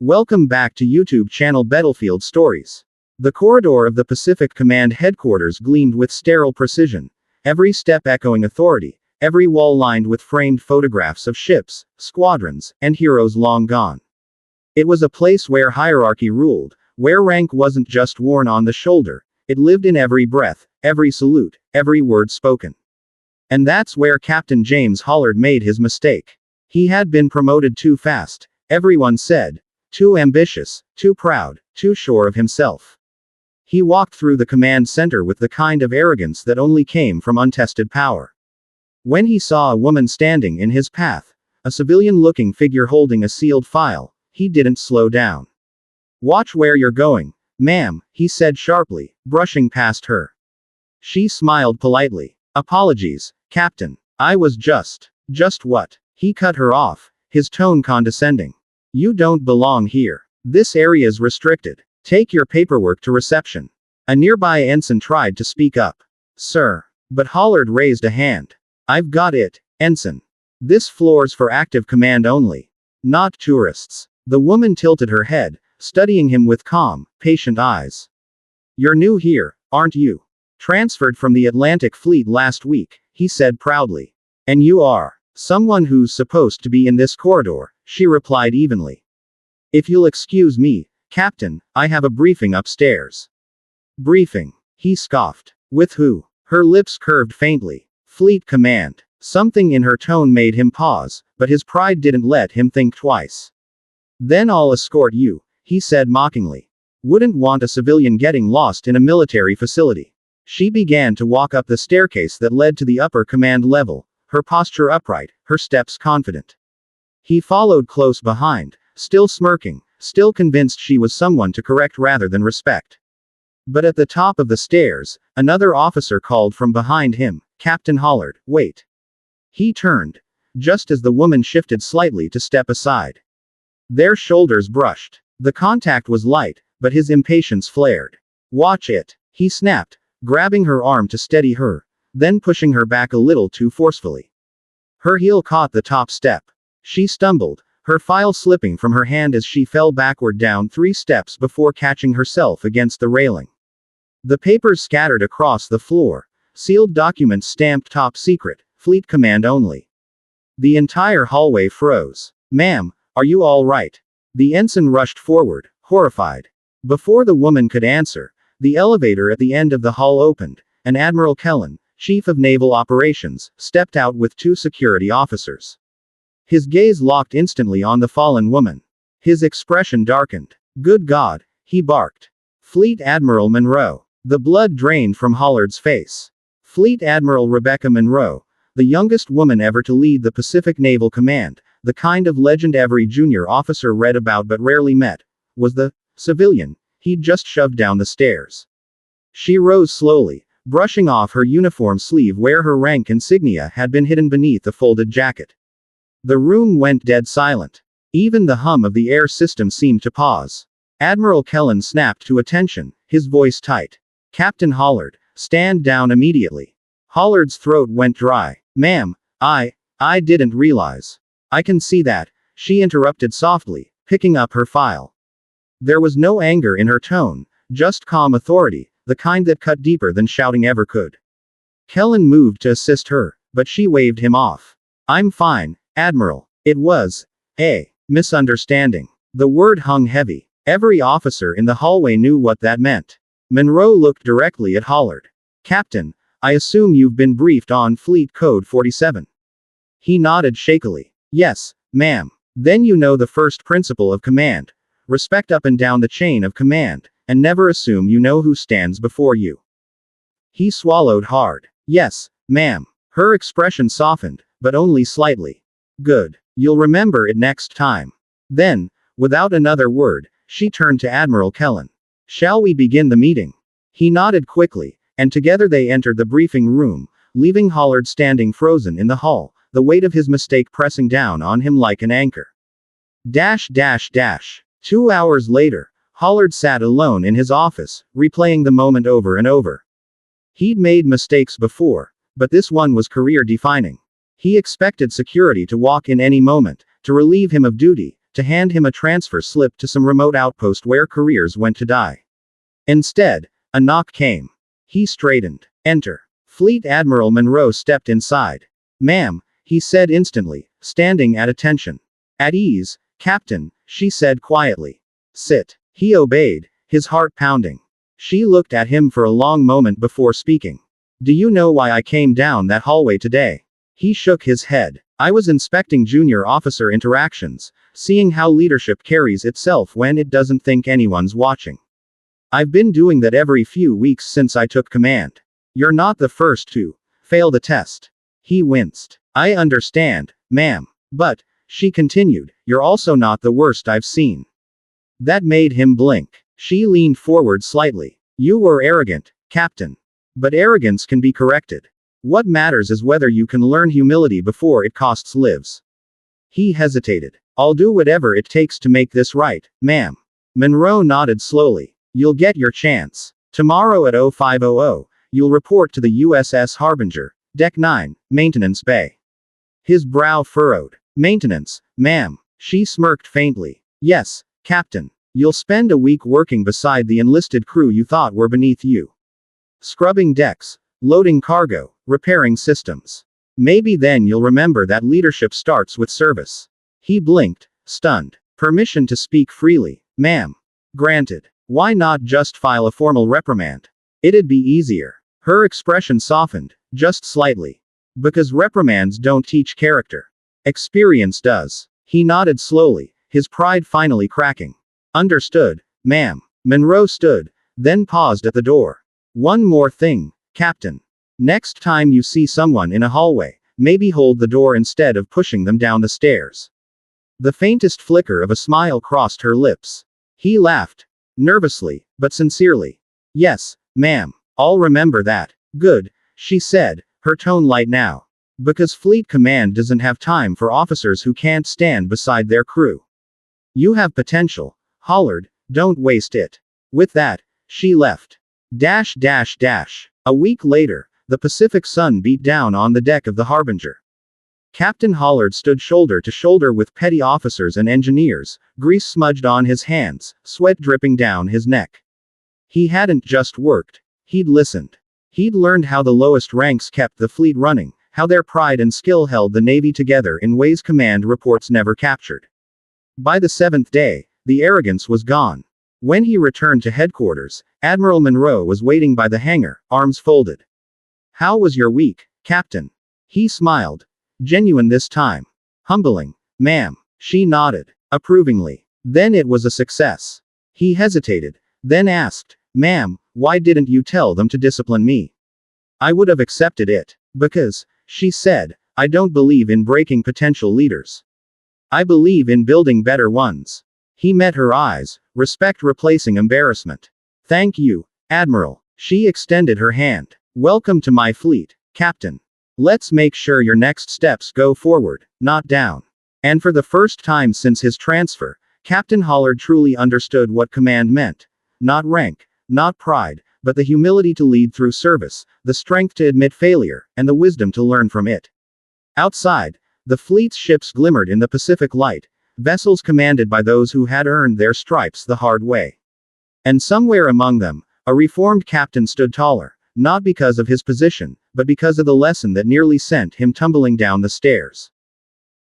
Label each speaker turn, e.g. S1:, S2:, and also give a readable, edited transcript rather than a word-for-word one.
S1: Welcome back to YouTube channel Battlefield Stories. The corridor of the Pacific Command headquarters gleamed with sterile precision, every step echoing authority, every wall lined with framed photographs of ships, squadrons, and heroes long gone. It was a place where hierarchy ruled, where rank wasn't just worn on the shoulder, it lived in every breath, every salute, every word spoken. And that's where Captain James Hollard made his mistake. He had been promoted too fast, everyone said. Too ambitious, too proud, too sure of himself. He walked through the command center with the kind of arrogance that only came from untested power. When he saw a woman standing in his path, a civilian-looking figure holding a sealed file, he didn't slow down. "Watch where you're going, ma'am," he said sharply, brushing past her. She smiled politely. "Apologies, Captain. I was just what?" He cut her off, his tone condescending. "You don't belong here. This area's restricted. Take your paperwork to reception." A nearby ensign tried to speak up. "Sir." But Hollard raised a hand. "I've got it, ensign. This floor's for active command only. Not tourists." The woman tilted her head, studying him with calm, patient eyes. "You're new here, aren't you? Transferred from the Atlantic Fleet last week," he said proudly. "And you are someone who's supposed to be in this corridor," she replied evenly. "If you'll excuse me, Captain, I have a briefing upstairs." "Briefing?" he scoffed. "With who?" Her lips curved faintly. "Fleet Command." Something in her tone made him pause, but his pride didn't let him think twice. "Then I'll escort you," he said mockingly. "Wouldn't want a civilian getting lost in a military facility." She began to walk up the staircase that led to the upper command level, her posture upright, her steps confident. He followed close behind, still smirking, still convinced she was someone to correct rather than respect. But at the top of the stairs, another officer called from behind him, "Captain Hollard, wait." He turned, just as the woman shifted slightly to step aside. Their shoulders brushed. The contact was light, but his impatience flared. "Watch it," he snapped, grabbing her arm to steady her, then pushing her back a little too forcefully. Her heel caught the top step. She stumbled, her file slipping from her hand as she fell backward down 3 steps before catching herself against the railing. The papers scattered across the floor, sealed documents stamped top secret, Fleet Command only. The entire hallway froze. "Ma'am, are you all right?" The ensign rushed forward, horrified. Before the woman could answer, the elevator at the end of the hall opened, and Admiral Kellen, Chief of Naval Operations, stepped out with 2 security officers. His gaze locked instantly on the fallen woman. His expression darkened. "Good God," he barked. "Fleet Admiral Monroe." The blood drained from Hollard's face. Fleet Admiral Rebecca Monroe, the youngest woman ever to lead the Pacific Naval Command, the kind of legend every junior officer read about but rarely met, was the civilian he'd just shoved down the stairs. She rose slowly, brushing off her uniform sleeve where her rank insignia had been hidden beneath a folded jacket. The room went dead silent. Even the hum of the air system seemed to pause. Admiral Kellen snapped to attention, his voice tight. "Captain Hollard, stand down immediately." Hollard's throat went dry. "Ma'am, I didn't realize." "I can see that," she interrupted softly, picking up her file. There was no anger in her tone, just calm authority, the kind that cut deeper than shouting ever could. Kellen moved to assist her, but she waved him off. "I'm fine, Admiral. It was a misunderstanding." The word hung heavy. Every officer in the hallway knew what that meant. Monroe looked directly at Hollard. "Captain, I assume you've been briefed on Fleet Code 47. He nodded shakily. "Yes, ma'am." "Then you know the first principle of command. Respect up and down the chain of command, and never assume you know who stands before you." He swallowed hard. "Yes, ma'am." Her expression softened, but only slightly. "Good. You'll remember it next time." Then, without another word, she turned to Admiral Kellen. "Shall we begin the meeting?" He nodded quickly, and together they entered the briefing room, leaving Hollard standing frozen in the hall, the weight of his mistake pressing down on him like an anchor. 2 hours later, Hollard sat alone in his office, replaying the moment over and over. He'd made mistakes before, but this one was career-defining. He expected security to walk in any moment, to relieve him of duty, to hand him a transfer slip to some remote outpost where careers went to die. Instead, a knock came. He straightened. Enter. Fleet Admiral Monroe stepped inside. "Ma'am," he said instantly, standing at attention. "At ease, Captain," she said quietly. "Sit." He obeyed, his heart pounding. She looked at him for a long moment before speaking. "Do you know why I came down that hallway today?" He shook his head. "I was inspecting junior officer interactions, seeing how leadership carries itself when it doesn't think anyone's watching. I've been doing that every few weeks since I took command. You're not the first to fail the test." He winced. "I understand, ma'am. But," she continued, "you're also not the worst I've seen." That made him blink. She leaned forward slightly. "You were arrogant, Captain. But arrogance can be corrected. What matters is whether you can learn humility before it costs lives." He hesitated. "I'll do whatever it takes to make this right, ma'am." Monroe nodded slowly. "You'll get your chance. Tomorrow at 0500, you'll report to the USS Harbinger, Deck 9, Maintenance Bay." His brow furrowed. "Maintenance, ma'am." She smirked faintly. "Yes, Captain. You'll spend a week working beside the enlisted crew you thought were beneath you. Scrubbing decks, loading cargo, repairing systems. Maybe then you'll remember that leadership starts with service." He blinked, stunned. "Permission to speak freely, ma'am." "Granted. Why not just file a formal reprimand? It'd be easier." Her expression softened, just slightly. "Because reprimands don't teach character. Experience does." He nodded slowly, his pride finally cracking. "Understood, ma'am." Monroe stood, then paused at the door. "One more thing, Captain. Next time you see someone in a hallway, maybe hold the door instead of pushing them down the stairs." The faintest flicker of a smile crossed her lips. He laughed. Nervously, but sincerely. "Yes, ma'am. I'll remember that." "Good," she said, her tone light now. "Because Fleet Command doesn't have time for officers who can't stand beside their crew. You have potential, Hollard, don't waste it." With that, she left. A week later, the Pacific sun beat down on the deck of the Harbinger. Captain Hollard stood shoulder to shoulder with petty officers and engineers, grease smudged on his hands, sweat dripping down his neck. He hadn't just worked. He'd listened. He'd learned how the lowest ranks kept the fleet running, how their pride and skill held the Navy together in ways command reports never captured. By the 7th day, the arrogance was gone. When he returned to headquarters, Admiral Monroe was waiting by the hangar, arms folded. "How was your week, Captain?" He smiled. Genuine this time. "Humbling, ma'am." She nodded. Approvingly. "Then it was a success." He hesitated, then asked, "Ma'am, why didn't you tell them to discipline me?" "I would have accepted it. Because," she said, "I don't believe in breaking potential leaders. I believe in building better ones." He met her eyes, respect replacing embarrassment. "Thank you, Admiral." She extended her hand. "Welcome to my fleet, Captain. Let's make sure your next steps go forward, not down." And for the first time since his transfer, Captain Hollard truly understood what command meant. Not rank, not pride, but the humility to lead through service, the strength to admit failure, and the wisdom to learn from it. Outside, the fleet's ships glimmered in the Pacific light, vessels commanded by those who had earned their stripes the hard way. And somewhere among them, a reformed captain stood taller, not because of his position, but because of the lesson that nearly sent him tumbling down the stairs.